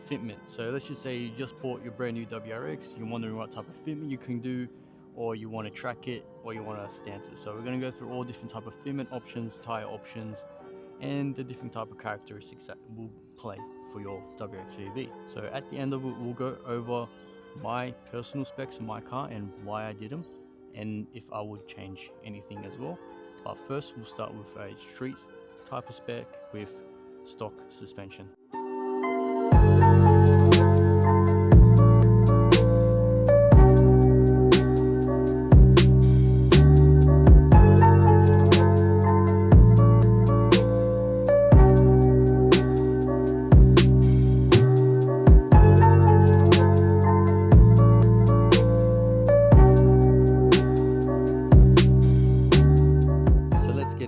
fitment. So let's just say you just bought your brand new WRX, you're wondering what type of fitment you can do, or you want to track it, or you want to stance it. So we're going to go through all different type of fitment options, tire options, and the different type of characteristics that will play for your WRX VB. So at the end of it, we'll go over my personal specs of my car and why I did them, and if I would change anything as well. But first we'll start with a street type of spec with stock suspension.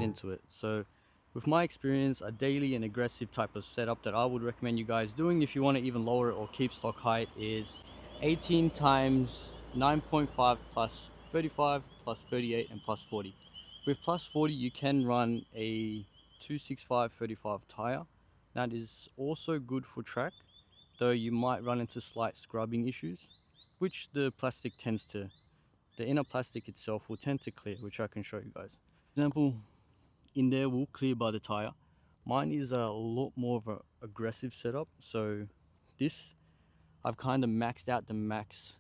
Into it. So with my experience, a daily and aggressive type of setup that I would recommend you guys doing if you want to even lower it or keep stock height is 18 times 9.5 plus 35 plus 38 and plus 40. With plus 40 you can run a 265/35 tire. That is also good for track, though you might run into slight scrubbing issues, which the plastic tends to, the inner plastic itself will tend to clear, which I can show you guys. For example, in there will clear by the tire. Mine is a lot more of an aggressive setup, so this I've kind of maxed out the max,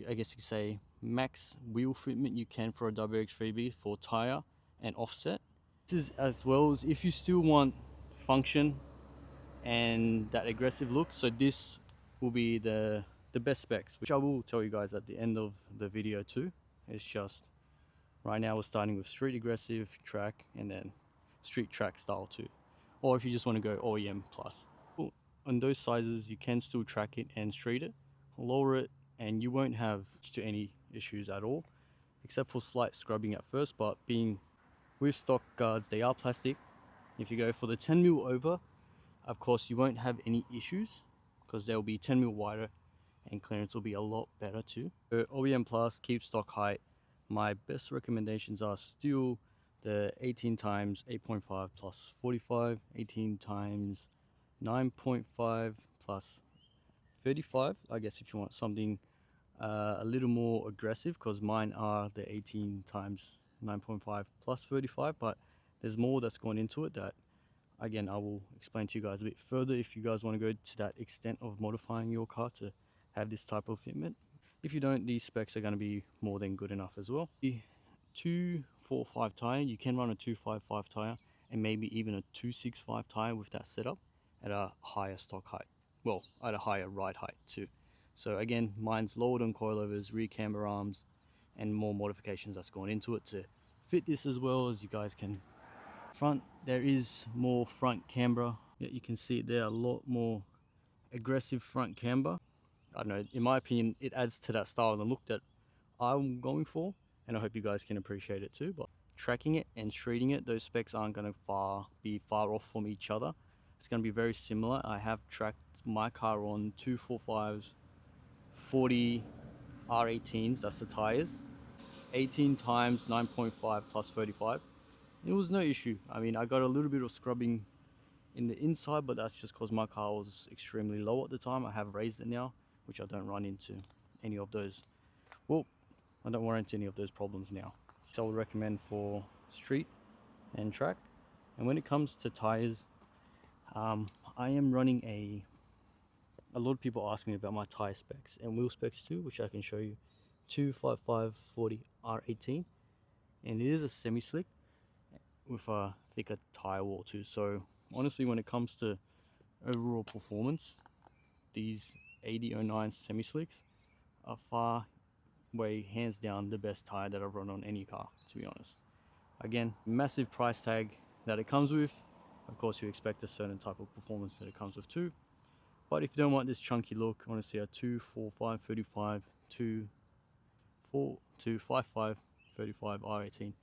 I guess you could say max wheel fitment you can for a WRX VB for tire and offset. This is as well as if you still want function and that aggressive look, so this will be the best specs, which I will tell you guys at the end of the video too. It's just right now we're starting with street aggressive, track, and then street track style too. Or if you just want to go OEM plus. On those sizes you can still track it and street it, lower it, and you won't have any issues at all, except for slight scrubbing at first. But being with stock guards, they are plastic. If you go for the 10mm over, of course you won't have any issues because they'll be 10mm wider and clearance will be a lot better too. So OEM plus, keep stock height. My best recommendations are still the 18 times 8.5 plus 45, 18 times 9.5 plus 35. I guess if you want something a little more aggressive, because mine are the 18 times 9.5 plus 35, but there's more that's gone into it that, again, I will explain to you guys a bit further if you guys want to go to that extent of modifying your car to have this type of fitment. If you don't, these specs are going to be more than good enough as well. The 245 tire, you can run a 255 tire and maybe even a 265 tire with that setup at a higher stock height. Well, at a higher ride height too. So again, mine's lowered on coilovers, rear camber arms, and more modifications that's gone into it to fit this as well. As you guys can front, there is more front camber. Yeah, you can see it there, a lot more aggressive front camber. I don't know, in my opinion, it adds to that style and the look that I'm going for, and I hope you guys can appreciate it too. But tracking it and streeting it, those specs aren't going to be far off from each other. It's going to be very similar. I have tracked my car on 245s, 40 R18s, that's the tires, 18 times 9.5 plus 35. It was no issue. I mean, I got a little bit of scrubbing in the inside, but that's just because my car was extremely low at the time. I have raised it now, which I don't run into any of those. Well, I don't run into any of those problems now. So I would recommend for street and track. And when it comes to tires, I am running a lot of people ask me about my tire specs and wheel specs too, which I can show you. 255/40 R18, and it is a semi-slick with a thicker tire wall too. So honestly, when it comes to overall performance, these 8009 semi-slicks are far way, hands down, the best tire that I've run on any car, to be honest. Again, massive price tag that it comes with. Of course, you expect a certain type of performance that it comes with too. But if you don't want this chunky look, honestly, a 245/35, 255/35 R18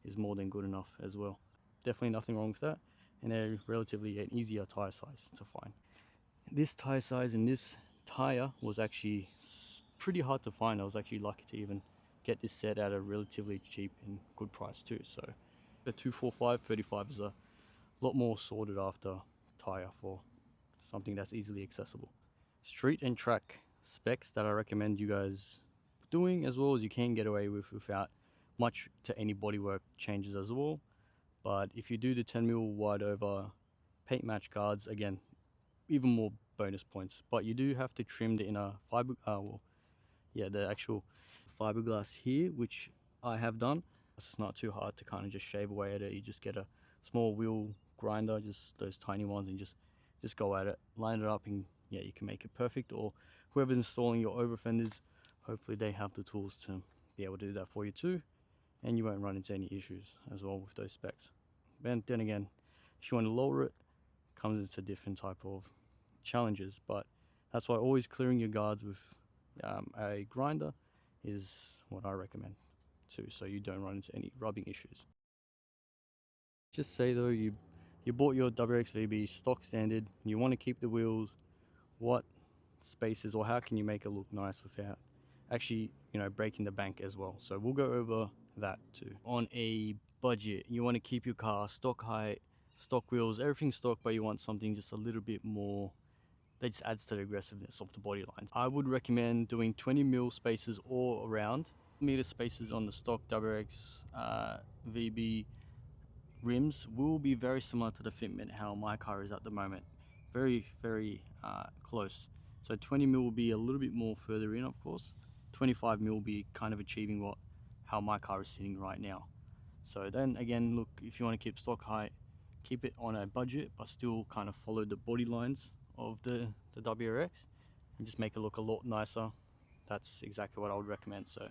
is more than good enough as well. Definitely nothing wrong with that, and they're relatively an easier tire size to find. This tire size and this tire was actually pretty hard to find. I was actually lucky to even get this set at a relatively cheap and good price too. So the 245/35 is a lot more sorted after tire for something that's easily accessible. Street and track specs that I recommend you guys doing as well as you can get away with without much to any bodywork changes as well. But if you do the 10mm wide over paint match guards, again, even more bonus points. But you do have to trim the inner fiber, the actual fiberglass here, which I have done. It's not too hard to kind of just shave away at it. You just get a small wheel grinder, just those tiny ones, and just go at it, line it up, and yeah, you can make it perfect. Or whoever's installing your over fenders, hopefully they have the tools to be able to do that for you too, and you won't run into any issues as well with those specs. And then again, if you want to lower it, comes into different type of challenges, but that's why always clearing your guards with a grinder is what I recommend too, so you don't run into any rubbing issues. Just say though, you bought your WRX VB stock standard, you want to keep the wheels, what spaces or how can you make it look nice without actually, you know, breaking the bank as well? So we'll go over that too. On a budget, you want to keep your car stock height, stock wheels, everything stock, but you want something just a little bit more that just adds to the aggressiveness of the body lines. I would recommend doing 20mm spaces all around. Meter spaces on the stock WRX VB rims will be very similar to the Fitment, how my car is at the moment. Very close. So 20mm will be a little bit more further in, of course. 25mm will be kind of achieving how my car is sitting right now. So then again, look, if you want to keep stock height, keep it on a budget, but still kind of follow the body lines of the WRX and just make it look a lot nicer. That's exactly what I would recommend. So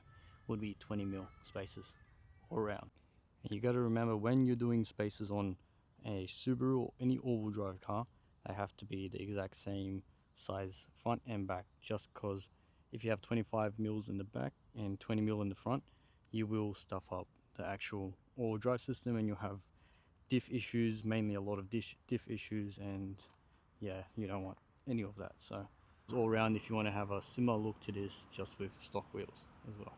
would be 20mm spaces all around. And you got to remember, when you're doing spaces on a Subaru or any all-wheel drive car, they have to be the exact same size front and back, just because if you have 25mm in the back and 20mm in the front, you will stuff up the actual all-wheel drive system and you'll have diff issues, mainly a lot of diff issues, and yeah, you don't want any of that. So all around, if you want to have a similar look to this, just with stock wheels as well.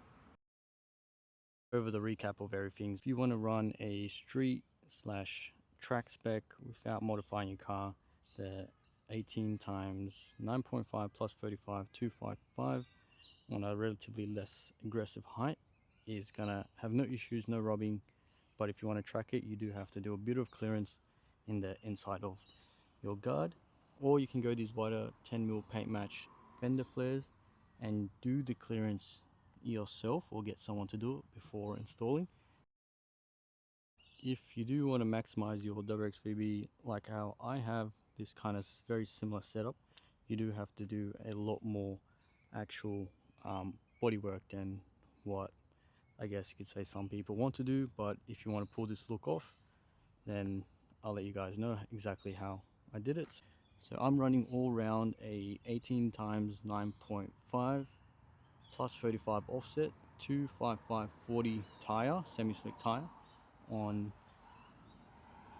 Over the recap of everything, if you want to run a street slash track spec without modifying your car, the 18 times 9.5 plus 35 255 on a relatively less aggressive height is gonna have no issues, no rubbing. But if you want to track it, you do have to do a bit of clearance in the inside of your guard, or you can go these wider 10mm paint match fender flares and do the clearance yourself or get someone to do it before installing. If you do want to maximize your WRX VB like how I have this kind of very similar setup, you do have to do a lot more actual body work than what I guess you could say some people want to do. But if you want to pull this look off, then I'll let you guys know exactly how I did it. So I'm running all round a 18 times 9.5 plus 35 offset 255/40 tire, semi-slick tire, on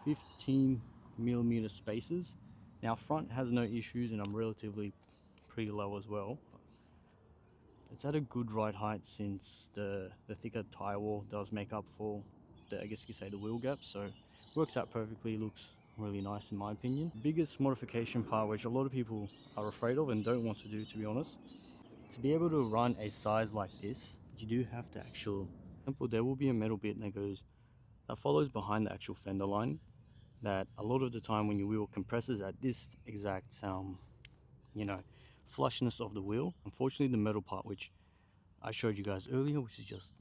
15mm spaces. Now front has no issues and I'm relatively pretty low as well. It's at a good ride height since the thicker tire wall does make up for the, I guess you could say, the wheel gap, so works out perfectly, looks really nice in my opinion. Biggest modification part, which a lot of people are afraid of and don't want to do, to be honest, to be able to run a size like this, you do have to there will be a metal bit that follows behind the actual fender line, that a lot of the time when your wheel compresses at this exact you know, flushness of the wheel, unfortunately the metal part which I showed you guys earlier, which is just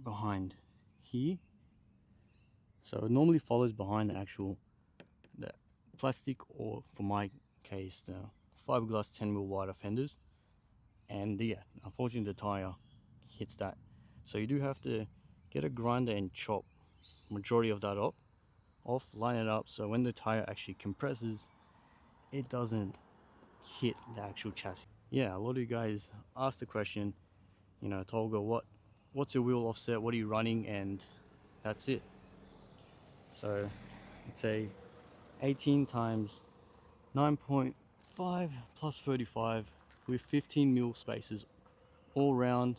behind here, so it normally follows behind the plastic, or for my case the fiberglass 10mm wider fenders, and yeah, unfortunately the tire hits that. So you do have to get a grinder and chop majority of that off, line it up, so when the tire actually compresses, it doesn't hit the actual chassis. Yeah, a lot of you guys ask the question, you know, Tolga, what's your wheel offset, what are you running, and that's it. So it's a 18 times 9.5 plus 35 with 15mm spaces all round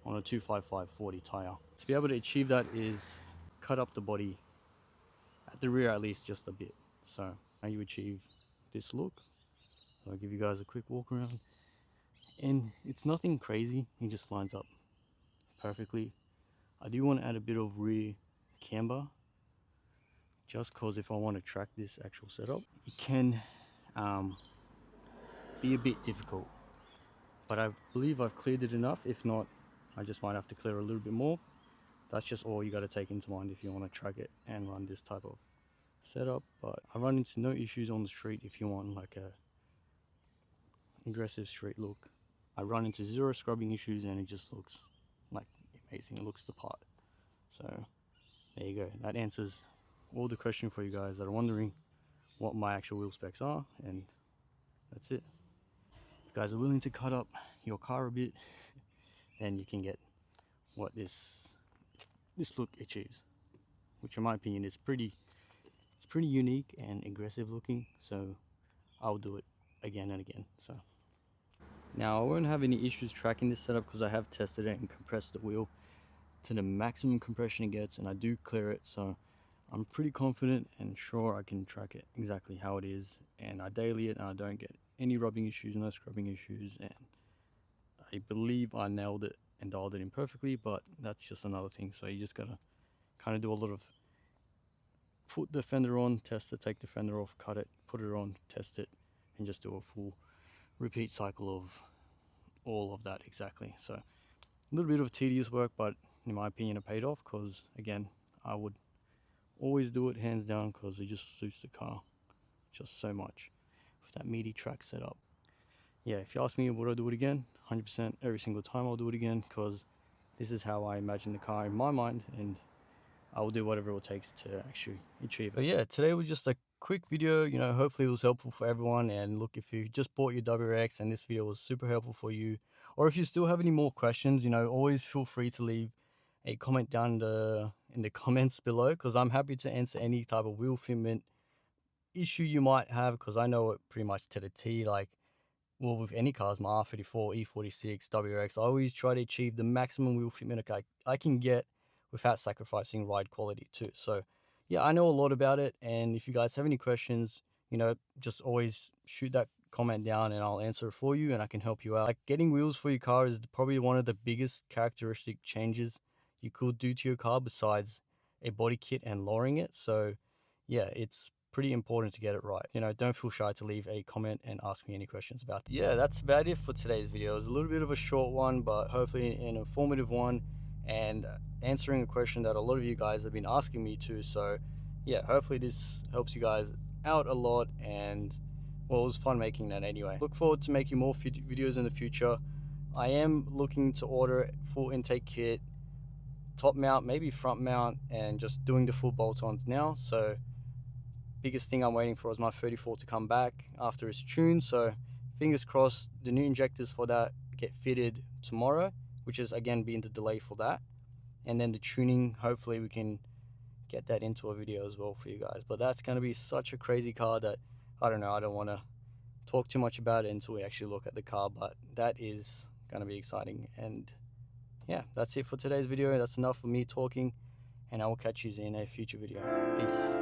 on a 255/40 tire. To be able to achieve that is cut up the body at the rear at least just a bit. So now you achieve this look. So I'll give you guys a quick walk around, and it's nothing crazy, it just lines up perfectly. I do want to add a bit of rear camber, just cause if I want to track this actual setup, it can be a bit difficult, but I believe I've cleared it enough. If not, I just might have to clear a little bit more. That's just all you got to take into mind if you want to track it and run this type of setup. But I run into no issues on the street. If you want like a aggressive street look, I run into zero scrubbing issues, and it just looks like amazing. It looks the part. So there you go, that answers all the question for you guys that are wondering what my actual wheel specs are, and that's it. If you guys are willing to cut up your car a bit, then you can get what this look achieves, which in my opinion is pretty unique and aggressive looking. So I'll do it again and again. So now I won't have any issues tracking this setup because I have tested it and compressed the wheel to the maximum compression it gets, and I do clear it, so I'm pretty confident and sure I can track it exactly how it is, and I daily it and I don't get any rubbing issues, no scrubbing issues, and I believe I nailed it and dialed it in perfectly. But that's just another thing, so you just gotta kind of do a lot of put the fender on, test it, take the fender off, cut it, put it on, test it, and just do a full repeat cycle of all of that exactly. So a little bit of tedious work, but in my opinion it paid off, because again, I would always do it hands down because it just suits the car just so much with that meaty track setup. Yeah, if you ask me would I do it again, 100% every single time I'll do it again, because this is how I imagine the car in my mind, and I will do whatever it takes to actually achieve it. But yeah, today was just a quick video, you know, hopefully it was helpful for everyone. And look, if you just bought your WRX and this video was super helpful for you, or if you still have any more questions, you know, always feel free to leave a comment down in the comments below, because I'm happy to answer any type of wheel fitment issue you might have, because I know it pretty much to the T. Like, well, with any cars, my R34, E46, WRX, I always try to achieve the maximum wheel fitment I can get without sacrificing ride quality too. So yeah, I know a lot about it, and if you guys have any questions, you know, just always shoot that comment down and I'll answer it for you and I can help you out. Like, getting wheels for your car is probably one of the biggest characteristic changes you could do to your car besides a body kit and lowering it. So yeah, it's pretty important to get it right. You know, don't feel shy to leave a comment and ask me any questions about that. Yeah, that's about it for today's video. It was a little bit of a short one, but hopefully an informative one, and answering a question that a lot of you guys have been asking me to. So yeah, hopefully this helps you guys out a lot, and well, it was fun making that anyway. Look forward to making more videos in the future. I am looking to order full intake kit, top mount, maybe front mount, and just doing the full bolt-ons now. So biggest thing I'm waiting for is my 34 to come back after it's tuned. So fingers crossed the new injectors for that get fitted tomorrow, which is again being the delay for that. And then the tuning, hopefully we can get that into a video as well for you guys. But that's going to be such a crazy car that I don't know, I don't want to talk too much about it until we actually look at the car, but that is going to be exciting. And yeah, that's it for today's video. That's enough of me talking, and I will catch you in a future video. Peace.